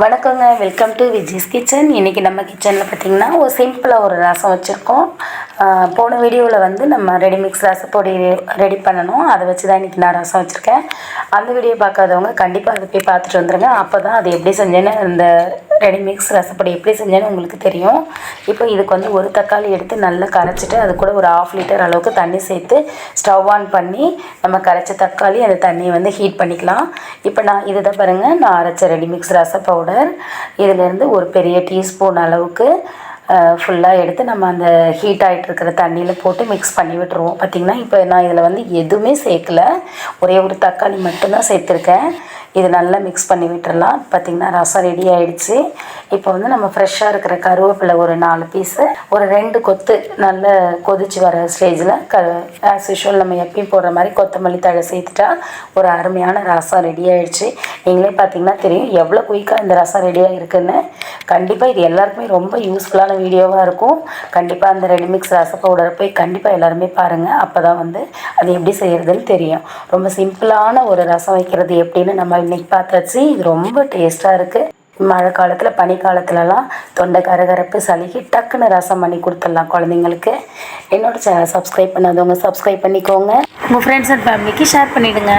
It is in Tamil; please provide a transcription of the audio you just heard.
வணக்கங்க. Welcome to Viji's kitchen. இன்றைக்கி நம்ம கிச்சனில் பார்த்திங்கன்னா ஒரு சிம்பிளாக ஒரு ரசம் வச்சுருக்கோம். போன வீடியோவில் வந்து நம்ம ரெடிமிக்ஸ் ரசப்பொடி ரெடி பண்ணணும். அதை வச்சு தான் இன்றைக்கி நான் ரசம் வச்சுருக்கேன். அந்த வீடியோ பார்க்காதவங்க கண்டிப்பாக அதை போய் பார்த்துட்டு வந்துடுங்க. அப்போ தான் அது எப்படி செஞ்சேன்னு, அந்த ரெடிமிக்ஸ் ரசப்பொடி எப்படி செஞ்சேன்னு உங்களுக்கு தெரியும். இப்போ இதுக்கு வந்து ஒரு தக்காளி எடுத்து நல்லா கரைச்சிட்டு அது கூட ஒரு 1/2 லிட்டர் அளவுக்கு தண்ணி சேர்த்து ஸ்டவ் ஆன் பண்ணி நம்ம கரைச்ச தக்காளி அந்த தண்ணியை வந்து ஹீட் பண்ணிக்கலாம். இப்போ நான் இதுதான் பாருங்கள், நான் அரைச்ச ரெடிமிக்ஸ் ரச பவுடர். இதிலேருந்து ஒரு பெரிய டீஸ்பூன் அளவுக்கு ஃபுல்லாக எடுத்து நம்ம அந்த ஹீட் ஆகிட்டு இருக்கிற தண்ணியில் போட்டு மிக்ஸ் பண்ணி விட்டுருவோம். பார்த்திங்கன்னா இப்போ நான் இதில் வந்து எதுவுமே சேர்க்கலை, ஒரே ஒரு தக்காளி மட்டும்தான் சேர்த்துருக்கேன். இது நல்லா மிக்ஸ் பண்ணி விட்டுறலாம். பார்த்திங்கன்னா ரசம் ரெடி ஆகிடுச்சு. இப்போ வந்து நம்ம ஃப்ரெஷ்ஷாக இருக்கிற கருவேப்பிலை ஒரு 4 பீஸு, ஒரு 2 கொத்து நல்ல கொதிச்சு வர ஸ்டேஜில் ஆஸ் யூஷுவல் நம்ம எப்பயும் போடுற மாதிரி கொத்தமல்லி தழை சேர்த்துட்டா ஒரு அருமையான ரசம் ரெடி ஆகிடுச்சு. நீங்களே பார்த்திங்கன்னா தெரியும் எவ்வளோ குயிக்காக இந்த ரசம் ரெடியாக இருக்குதுன்னு. கண்டிப்பாக இது எல்லாருக்குமே ரொம்ப யூஸ்ஃபுல்லான வீடியோவாக இருக்கும். கண்டிப்பாக அந்த ரெடிமிக்ஸ் ரச பவுடரை போய் கண்டிப்பாக எல்லாருமே பாருங்கள். அப்போ தான் வந்து அது எப்படி செய்கிறதுன்னு தெரியும். ரொம்ப சிம்பிளான ஒரு ரசம் வைக்கிறது எப்படின்னு நம்ம இன்றைக்கி பார்த்தாச்சு. இது ரொம்ப டேஸ்ட்டாக இருக்குது. மழை காலத்தில், பனி காலத்துலலாம் தொண்டை கரகரப்பு சளிக்கு டக்குன்னு ரசம் பண்ணி கொடுத்துடலாம் குழந்தைங்களுக்கு. என்னோடய சேனல் சப்ஸ்கிரைப் பண்ணாதவங்க சப்ஸ்கிரைப் பண்ணிக்கோங்க. உங்கள் ஃப்ரெண்ட்ஸ் அண்ட் ஃபேமிலிக்கு ஷேர் பண்ணிவிடுங்க.